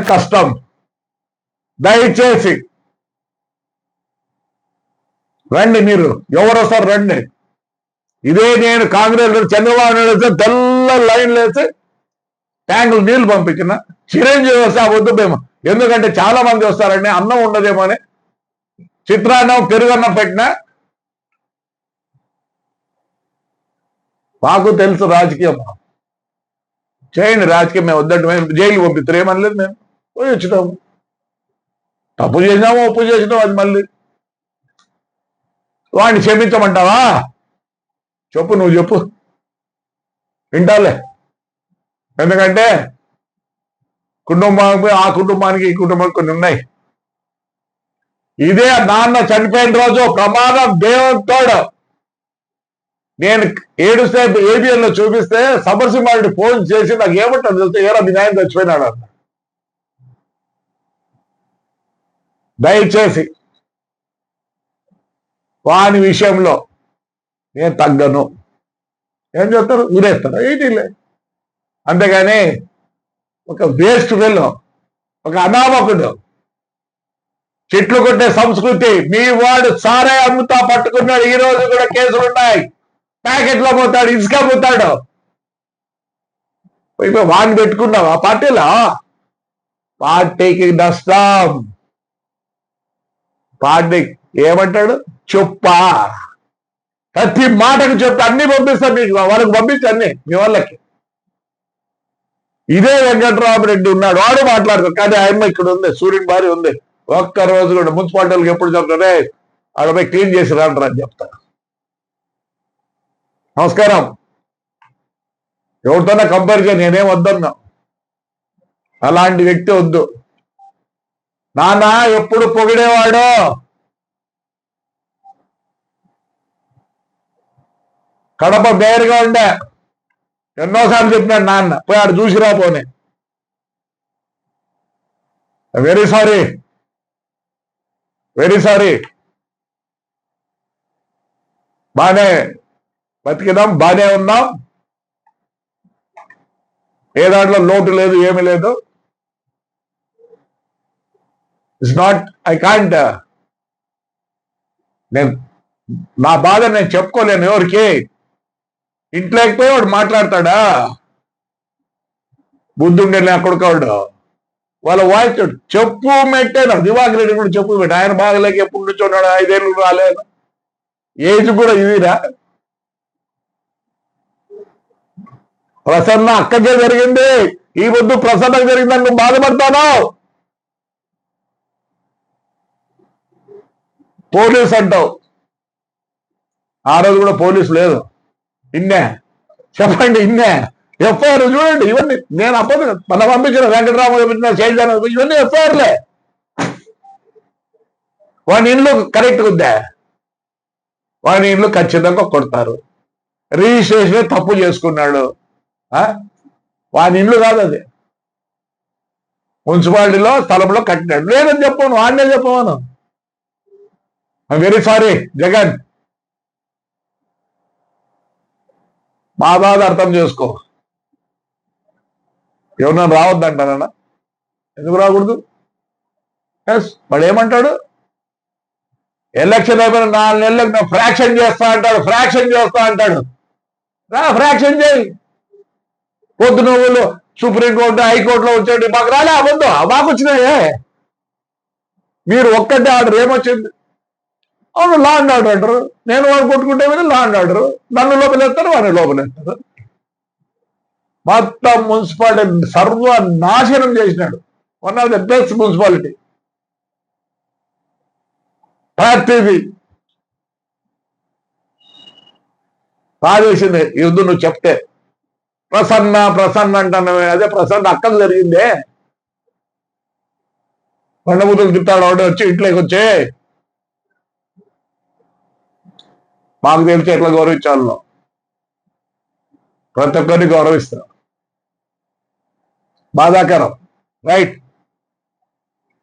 కష్టం. దయచేసి రండి, మీరు ఎవరు వస్తారు రండి. ఇదే నేను కాంగ్రెస్ చంద్రబాబు నాయుడు వస్తే తెల్ల లైన్లు వేసి ట్యాంకులు నీళ్లు పంపించిన, చిరంజీవి వస్తే ఆ వద్దు మేము, ఎందుకంటే చాలా మంది వస్తారండి, అన్నం ఉండదేమో అని చిత్రాన్నం పెరుగన్నం పెట్టినా. మాకు తెలుసు రాజకీయం, చేయండి రాజకీయం, మేము వద్దంటే మేము జైలు పంపిస్తారు, ఏమనలేదు, మేము పోయి వచ్చినాము. తప్పు చేసినాము, ఒప్పు చేసినాము, అది మళ్ళీ వాడిని క్షమించమంటావా? చెప్పు, నువ్వు చెప్పు, వింటాలే. ఎందుకంటే కుటుంబానికి, ఆ కుటుంబానికి ఈ కుటుంబానికి కొన్ని ఉన్నాయి. ఇదే నాన్న చనిపోయిన రోజు ప్రమాదం దేవుడితో నేను ఏడుస్తే ఏబిఎన్ లో చూపిస్తే సమర్సింహారెడ్డి ఫోన్ చేసి నాకు ఏమంటారు తెలిస్తే, ఏరా మీ నాయన చచ్చిపోయినాడు అన్న. దయచేసి వాని విషయంలో నేను తగ్గను. ఏం చెప్తారు, ఊరేస్తారు, ఏంటిలే. అంతేగాని ఒక వేస్ట్ ఫెలో, ఒక అనామకుడు, చెట్లు కొట్టే సంస్కృతి, మీ వాడు సారే అమ్ముతా పట్టుకున్నాడు, ఈ రోజు కూడా కేసులు ఉన్నాయి. ప్యాకెట్లో పోతాడు, ఇసుక పోతాడు. వాడిని పెట్టుకున్నావు ఆ పార్టీలో, పార్టీకి నష్టం. పార్టీ ఏమంటాడు, చెప్పా, ప్రతి మాటకు చెప్తా, అన్ని పంపిస్తాను మీకు, వాళ్ళకి పంపించి అన్ని మీ వాళ్ళకి. ఇదే వెంకట్రామరెడ్డి ఉన్నాడు, వాడు మాట్లాడతాడు. కానీ ఆయమ్మ ఇక్కడ ఉంది, సూర్యుని భార్య ఉంది. ఒక్క రోజు కూడా మున్సిపాలిటీలకు ఎప్పుడు చెప్తాడే ఆడపై క్లీన్ చేసి రాంటారు అని చెప్తా. నమస్కారం. ఎవరితోనే కంపేర్ చేయ, నేనేం వద్దన్నా. అలాంటి వ్యక్తి వద్దు. నాన్న ఎప్పుడు పొగిడేవాడు, కడప బేరుగా ఉండే, ఎన్నోసార్లు చెప్పినాడు నాన్న, పోయి ఆడు చూసిరా పోనే. Very sorry, very sorry. బానే బతికిదాం, బానే ఉన్నాం, ఏ దాంట్లో లోటు లేదు, ఏమి లేదు. ఇట్స్ నాట్, ఐ కాంట్, నేను నా బాధ నేను చెప్పుకోలేను ఎవరికి. ఇంట్లోకి పోయి వాడు మాట్లాడతాడా, బుద్ధుండే అక్కడికాడు. వాళ్ళ వాయిస్ చెప్పు మెట్టాను. దివాకర్ రెడ్డి కూడా చెప్పు మెట్ట, ఆయన బాగలేక ఎప్పుడు నుంచున్నాడు, 5 ఏళ్ళు రాలేదు, ఏజ్ కూడా ఇదిరా. ప్రసన్న అక్కకే జరిగింది, ఈ వద్దు ప్రసన్నకు జరిగిందని నువ్వు బాధపడతాను. పోలీస్ అంటావు, ఆ రోజు కూడా పోలీసు లేదు. ఇన్నే చెప్పండి, ఇన్నే ఎఫ్ఐఆర్ చూడండి. ఇవన్నీ నేను అప్పటి మన పంపించిన వెంకటరామ పంపించిన శైలజాన, ఇవన్నీ ఎఫ్ఐఆర్లే. వాని ఇండ్లు కరెక్ట్గా ఉందా, వాని ఇండ్లు ఖచ్చితంగా కొడతారు. రిజిస్ట్రేషన్ తప్పు చేసుకున్నాడు, వాని ఇండ్లు కాదు అది, మున్సిపాలిటీలో స్థలంలో కట్టినాడు. లేదని చెప్పాను, వాడినే చెప్పమను. వెరీ సారీ జగన్, మా బాధ అర్థం చేసుకో. ఎవరన్నా రావద్దంటానా, ఎందుకు రాకూడదు? ఎస్, వాడు ఏమంటాడు, ఎలక్షన్ అయిపోయిన 4 నెలలకు నేను ఫ్రాక్షన్ చేస్తా అంటాడు, ఫ్రాక్షన్ చేస్తా అంటాడు. రా, ఫ్రాక్షన్ చేయి. పొద్దున వాళ్ళు సుప్రీంకోర్టు, హైకోర్టులో వచ్చేది, మాకు రాలే, అవ్వద్దు, మాకు వచ్చినాయే. మీరు ఒక్కటే ఆర్డర్, ఏమొచ్చింది? అవును, లా అండ్ ఆర్డర్ అంటారు. నేను వాడు కొట్టుకుంటే లా అండ్ ఆర్డర్, నన్ను లోపలేస్తారు, వాడిని లోపలేస్తారు. మొత్తం మున్సిపాలిటీ సర్వనాశనం చేసినాడు. One of the best municipality. ప్రతిదీ బాధేసింది. యుద్ధ నువ్వు చెప్తే ప్రసన్న ప్రసన్న అంటున్నావే, అదే ప్రసన్న అక్కలు జరిగిందే. కొండబూతులు తిట్టాడు ఒకటి వచ్చి ఇంట్లోకి వచ్చే, మాకు తెలిసి ఎట్లా గౌరవించాలో ప్రతి ఒక్కరిని గౌరవిస్తా. బాధాకరం. Right,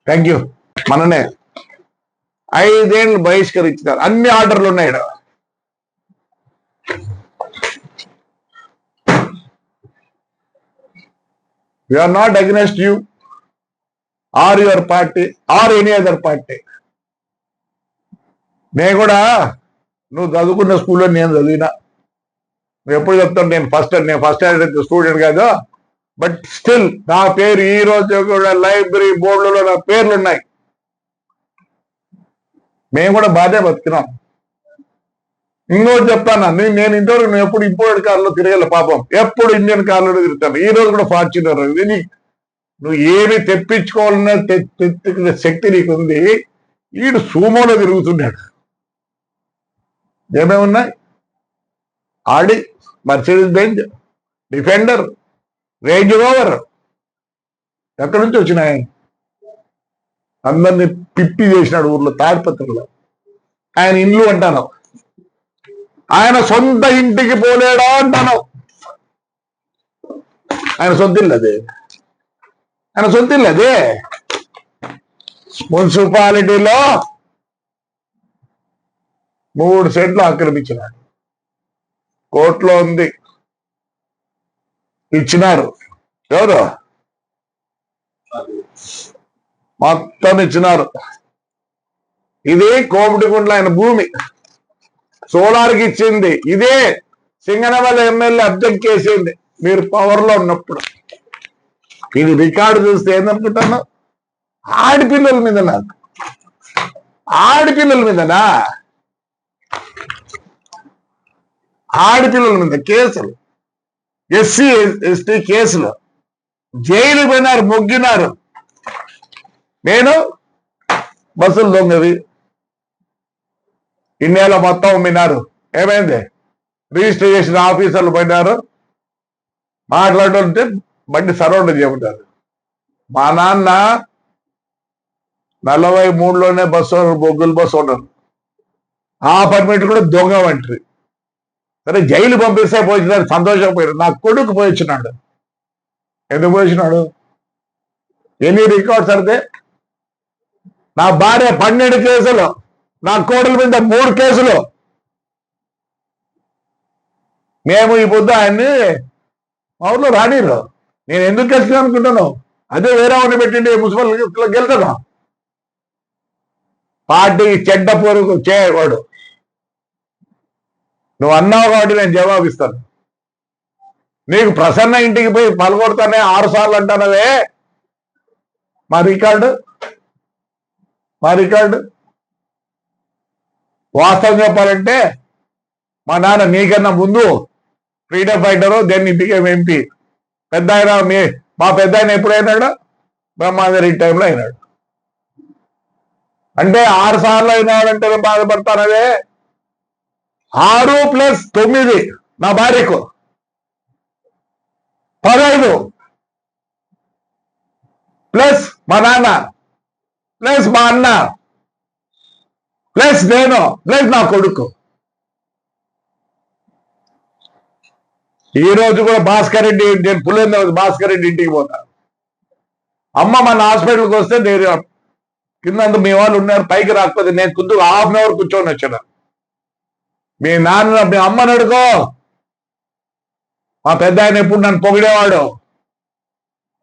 thank you. మననే 5 ఏళ్ళు బహిష్కరించినారు, అన్ని ఆర్డర్లు ఉన్నాయి. We are not against you. Or your party or any other party. నేను కూడా నువ్వు చదువుకున్న స్కూల్లో నేను చదివినా. నువ్వు ఎప్పుడు చెప్తాను నేను ఫస్ట్ స్టూడెంట్ కాదు, బట్ స్టిల్ నా పేరు ఈ రోజు కూడా లైబ్రరీ బోర్డులలో నా పేర్లు ఉన్నాయి. మేము కూడా బాధే బతికినాం. ఇంకోటి చెప్తాను, నేను ఇంతవరకు నువ్వు ఎప్పుడు ఇంపోర్టెడ్ కార్లో తిరగల పాపం, ఎప్పుడు ఇండియన్ కార్లో తిరుగుతాను. ఈ రోజు కూడా ఫార్చునర్. నువ్వు ఏమి తెప్పించుకోవాలన్న తెచ్చుకునే శక్తి నీకుంది. ఈడు సూమోలో తిరుగుతున్నాడు. ఏమేమి ఉన్నాయి? Audi, Mercedes Benz, Defender, Range Rover. ఎక్కడి నుంచి వచ్చినాయి? అందరినీ పిప్పి చేసినాడు ఊర్లో, తాడిపత్రిలో. ఆయన ఇల్లు అంటాను, ఆయన సొంత ఇంటికి పోలేడా అంటాను. ఆయన సొంత ఇల్లు అదే, ఆయన సొంత ఇల్లు అదే. మున్సిపాలిటీలో 3 సెంట్లు ఆక్రమించినాడు. కోర్టులో ఉంది, ఇచ్చినారు. ఎవరు? మొత్తం ఇచ్చినారు. ఇది కోమటిగుండ్ల ఆయన భూమి, సోలార్కి ఇచ్చింది. ఇదే సింగనమల ఎమ్మెల్యే అబ్జెక్ట్ చేసింది మీరు పవర్లో ఉన్నప్పుడు. ఇది రికార్డు చూస్తే ఏందనుకుంటాను, ఆడపిల్లల మీద, నాకు ఆడపిల్లల మీదనా, ఆడపిల్లల మీద కేసులు, ఎస్సీ ఎస్టీ కేసులు, జైలు పోయినారు, మొగ్గినారు. నేను బస్సులు దొంగవి, ఇండియాలో మొత్తం అమ్మినారు. ఏమైంది? రిజిస్టర్ చేసిన ఆఫీసర్లు పోయినారు, మాట్లాడుతుంటే బండి సరౌండ్ చేయమంటారు. మా నాన్న 43లోనే బస్సు బొగ్గుల బస్సు ఉన్నారు. ఆ పర్మిట్ కూడా దొంగ వంటి. సరే జైలు పంపిస్తే పోయినారు, సంతోషపోయారు. నా కొడుకు పోయిచ్చినాడు. ఎందుకు పోయిచ్చినాడు? ఎన్ని రికార్డ్స్ అంటే, నా భార్య 12 కేసులు, నా కోడల మీద 3 కేసులు. మేము ఈ పొద్దు ఆయన్ని మా ఊర్లో రానిరు. నేను ఎందుకు గెలిచిన అనుకుంటాను, అదే వేరే వాడిని పెట్టిండి మున్సిపల్ గెలుతాను. పార్టీకి చెడ్డ పొరుగు చేయవాడు. నువ్వు అన్నావు కాబట్టి నేను జవాబిస్తాను. నీకు ప్రసన్న ఇంటికి పోయి పలకొడతానే 6 సార్లు అంటానవే. మా రికార్డు వాస్తవం చెప్పాలంటే, మా నాన్న నీకన్నా ముందు ఫ్రీడమ్ ఫైటరు, దెన్ ఇంటికి ఎంపీ. పెద్ద ఆయన మా పెద్ద ఆయన ఎప్పుడైనాడు? బ్రహ్మాందరి టైంలో అయినాడు. అంటే 6 సార్లు అయినాడంటే నేను బాధపడతానవే. 6 + 9 నా భార్యకు 15 ప్లస్ మా నాన్న ప్లస్ మా అన్న ప్లస్ నేను ప్లస్ నా కొడుకు. ఈ రోజు కూడా భాస్కర్ రెడ్డి, నేను పులేంద్ర భాస్కర్ రెడ్డి ఇంటికి పోతాను. అమ్మ మన హాస్పిటల్కి వస్తే నేను కింద మీ వాళ్ళు ఉన్నారు, పైకి రాకపోతే నేను కుందు ½ అవర్ కూర్చొని వచ్చాను. మీ నాన్న మీ అమ్మని అడుకో. మా పెద్ద ఆయన ఎప్పుడు నన్ను పొగిడేవాడు.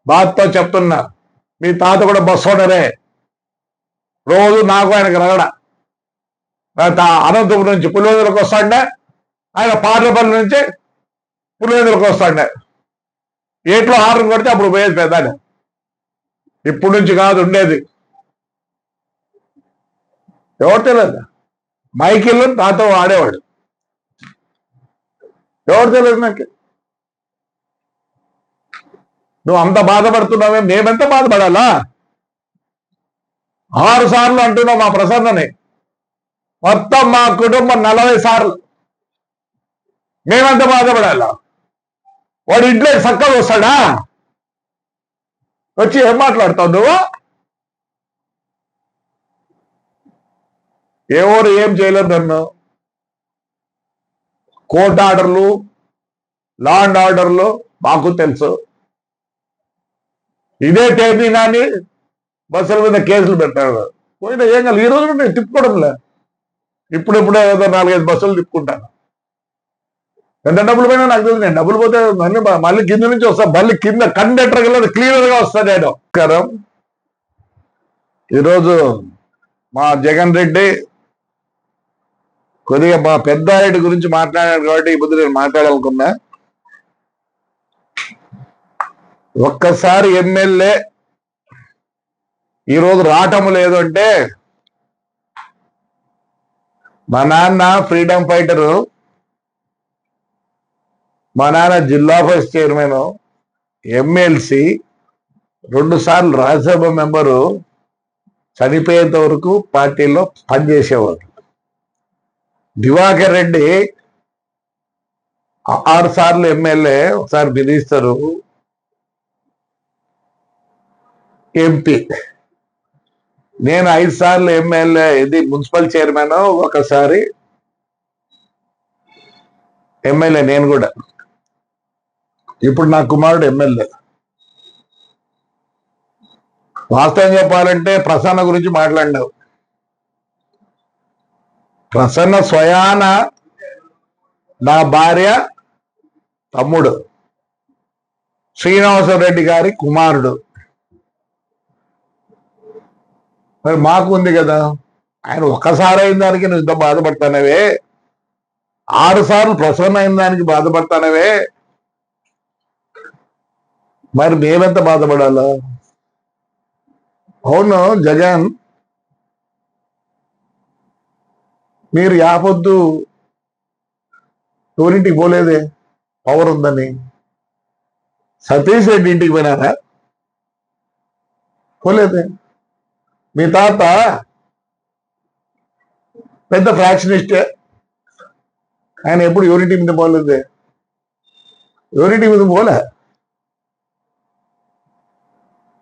బాధతో చెప్తున్నా, మీ తాత కూడా బస్సు ఓనరే. రోజు నాకు ఆయనకు రగడ. అనంతపురం నుంచి పులివెందులకు వస్తాడే, ఆయన పార్లపల్లి నుంచి పులివెందులకు వస్తాడే. ఏట్లో హారం కొడితే అప్పుడు పోయేది పెద్ద. ఇప్పుడు నుంచి కాదు ఉండేది. ఎవరు తెలియదు, మైకిల్ నాతో ఆడేవాడు. ఎవరు తెలియదు నాకు. నువ్వు అంత బాధపడుతున్నావే, మేమెంత బాధపడాలా? 6 సార్లు అంటున్నావు మా ప్రసన్నని. మొత్తం మా కుటుంబం 40 సార్లు. మేమెంత బాధపడాలా? వాడు ఇంట్లో చక్కగా వస్తాడా? వచ్చి ఏం మాట్లాడతావు నువ్వు? ఎవరు ఏం చేయలేదు నన్ను. కోర్టు ఆర్డర్లు, లా అండ్ ఆర్డర్లు మాకు తెలుసు. ఇదే టైమింగ్ బస్సుల మీద కేసులు పెట్టాడు. పోయినా ఏం కాదు. ఈ రోజు నేను తిప్పుకోవడంలే. ఇప్పుడే ఏదో 4-5 బస్సులు తిప్పుకుంటాను. ఎంత డబ్బులు పోయినా నాకు తెలుసు. నేను డబ్బులు పోతే మళ్ళీ కింద నుంచి వస్తా. మళ్ళీ కింద కండక్టర్ క్లీనర్ గా వస్తా నేను. ఈరోజు మా జగన్ రెడ్డి కొద్దిగా మా పెద్దారెడ్డి గురించి మాట్లాడాడు కాబట్టి ఇప్పుడు నేను మాట్లాడాలనుకున్నా. ఒక్కసారి ఎమ్మెల్యే ఈరోజు రావటం లేదు అంటే, మా నాన్న ఫ్రీడమ్ ఫైటరు, మా నాన్న జిల్లా పరిషత్ చైర్మన్, ఎమ్మెల్సీ, 2 సార్లు రాజ్యసభ మెంబరు, చనిపోయేంత వరకు పార్టీలో పనిచేసేవాడు. దివాకర్ రెడ్డి 6 సార్లు ఎమ్మెల్యే, ఒకసారి మినిస్టరు, ఎంపీ. నేను 5 సార్లు ఎమ్మెల్యే, ఇది మున్సిపల్ చైర్మన్, ఒకసారి ఎమ్మెల్యే నేను కూడా. ఇప్పుడు నా కుమారుడు ఎమ్మెల్యే. వాస్తవం చెప్పాలంటే ప్రసన్న గురించి మాట్లాడినావు. ప్రసన్న స్వయాన నా భార్య తమ్ముడు, శ్రీనివాసరెడ్డి గారి కుమారుడు. మరి మాకు ఉంది కదా. ఆయన ఒక్కసారి అయిన దానికి నువ్వు ఇంత బాధపడతానవే, 6 సార్లు ప్రసన్న అయిన దానికి బాధపడతానవే, మరి మేమెంత బాధపడాలా? అవును జగన్, మీరు యాపొద్దు ఎవరింటికి పోలేదే పవర్ ఉందని? సతీష్ రెడ్డి ఇంటికి పోయినారా? పోలేదే. మీ తాత పెద్ద ఫ్రాక్షనిస్టే, ఆయన ఎప్పుడు ఎవరింటి మీద పోలేదే, ఎవరింటి మీద పోలే.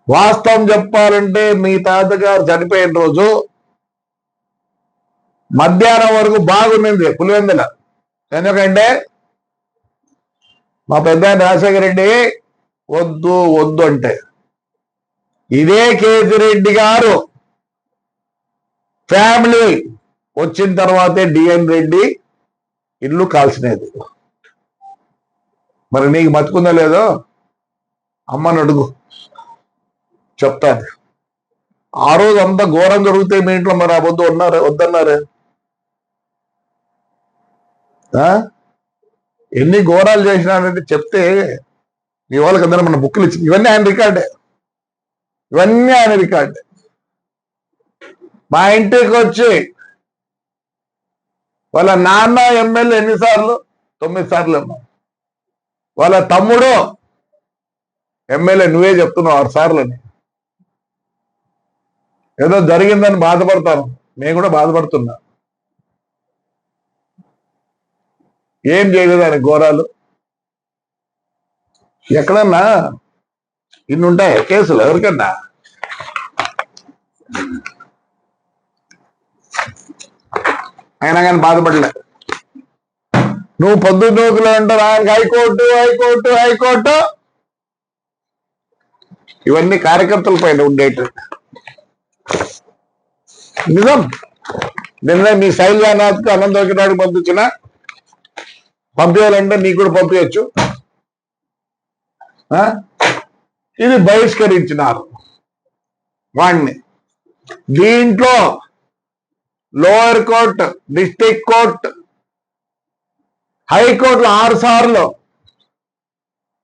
వాస్తవం చెప్పాలంటే మీ తాతగారు చనిపోయిన రోజు మధ్యాహ్నం వరకు బాగుంది పులివెందుల. ఎందుకంటే మా పెద్ద రాజశేఖర రెడ్డి వద్దు వద్దు అంటే, ఇదే కేతిరెడ్డి గారు ఫ్యామిలీ వచ్చిన తర్వాతే డిఎన్ రెడ్డి ఇల్లు కాల్చినది. మరి నీకు బతుకుందా లేదో అమ్మని అడుగు, చెప్తాను. ఆ రోజు అంత ఘోరం జరిగితే మీ ఇంట్లో మరి ఆ వద్దు వద్దన్నారే. ఎన్ని ఘోరాలు చేసినాడంటే చెప్తే మీ వాళ్ళకి అందరూ మన బుక్కులు ఇచ్చి, ఇవన్నీ ఆయన రికార్డే, ఇవన్నీ ఆయన రికార్డే. మా ఇంటికి వచ్చి వాళ్ళ నాన్న ఎమ్మెల్యే ఎన్నిసార్లు? 9 సార్లు. వాళ్ళ తమ్ముడు ఎమ్మెల్యే, నువ్వే చెప్తున్నావు 6 సార్లు అని. ఏదో జరిగిందని బాధపడతాను, నేను కూడా బాధపడుతున్నా. ఏం చేయలేదు ఆయన ఘోరాలు. ఎక్కడన్నా ఇన్ని ఉంటాయి కేసులు ఎవరికన్నా? అయినా కానీ బాధపడలే. నువ్వు పొద్దున్నూకులు అంటారు ఆయనకి హైకోర్టు హైకోర్టు హైకోర్టు, ఇవన్నీ కార్యకర్తల పైన ఉండేట నిజం. నిన్న మీ శైలజానాథ్కి అనంతరాడికి పంపించిన, పంపించాలంటే నీకు కూడా పంపించచ్చు. ఇది బహిష్కరించినారు వాణ్ణి. దీంట్లో లోయర్ కోర్టు, డిస్ట్రిక్ట్ కోర్టు, హైకోర్టులో 6 సార్లు,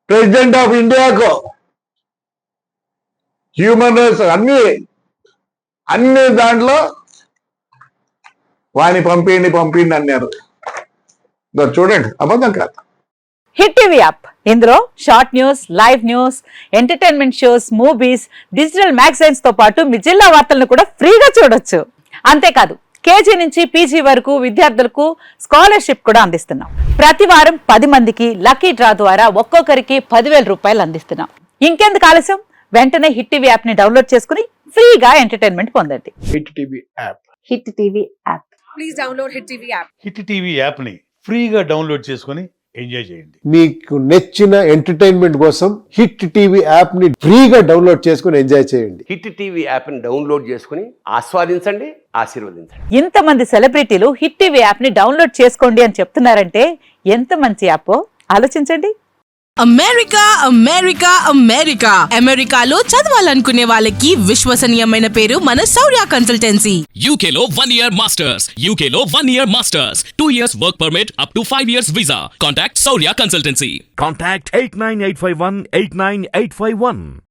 ప్రెసిడెంట్ ఆఫ్ ఇండియాకు, హ్యూమన్ రైట్స్, అన్ని దాంట్లో వాణ్ణి పంపిండి అన్నారు. చూడండి, అబద్ధం కాదు. హిట్ టీవీ యాప్, ఇందులో short news, live news, entertainment shows, movies, digital magazines తో పాటు మీ జిల్లా వార్తలను కూడా ఫ్రీగా చూడొచ్చు. అంతేకాదు కేజీ నుంచి పీజీ వరకు విద్యార్థులకు స్కాలర్షిప్ కూడా అందిస్తున్నాం. ప్రతి వారం 10 మందికి లక్కీ డ్రా ద్వారా ఒక్కొక్కరికి 10,000 రూపాయలు అందిస్తున్నాం. ఇంకెందుకు ఆలస్యం, వెంటనే హిట్ టీవీ యాప్ ని డౌన్లోడ్ చేసుకుని ఫ్రీగా ఎంటర్టైన్మెంట్ పొందండి. Hit TV app, hit TV app, please download hit TV app. Hit TV app ని ఫ్రీగా డౌన్లోడ్ చేసుకుని ఎంజాయ్ చేయండి. మీకు నచ్చిన ఎంటర్టైన్మెంట్ కోసం హిట్ టీవీ యాప్ ని ఫ్రీగా డౌన్లోడ్ చేసుకుని ఎంజాయ్ చేయండి. హిట్ టీవీ యాప్ ని డౌన్లోడ్ చేసుకుని ఆస్వాదించండి, ఆశీర్వదించండి. ఇంతమంది సెలబ్రిటీలు హిట్ టీవీ యాప్ ని డౌన్లోడ్ చేసుకోండి అని చెప్తున్నారంటే ఎంత మంచి యాప్ ఆలోచించండి. అమెరికా అమెరికా అమెరికా అమెరికాలో చదవాలనుకునే వాళ్ళకి విశ్వసనీయమైన పేరు మన శౌర్య consultancy. UK Law 1 Year Masters. UK Law 1 Year Masters. 2 years work permit up to 5 years visa. Contact Saurya Consultancy. Contact 89851 89851.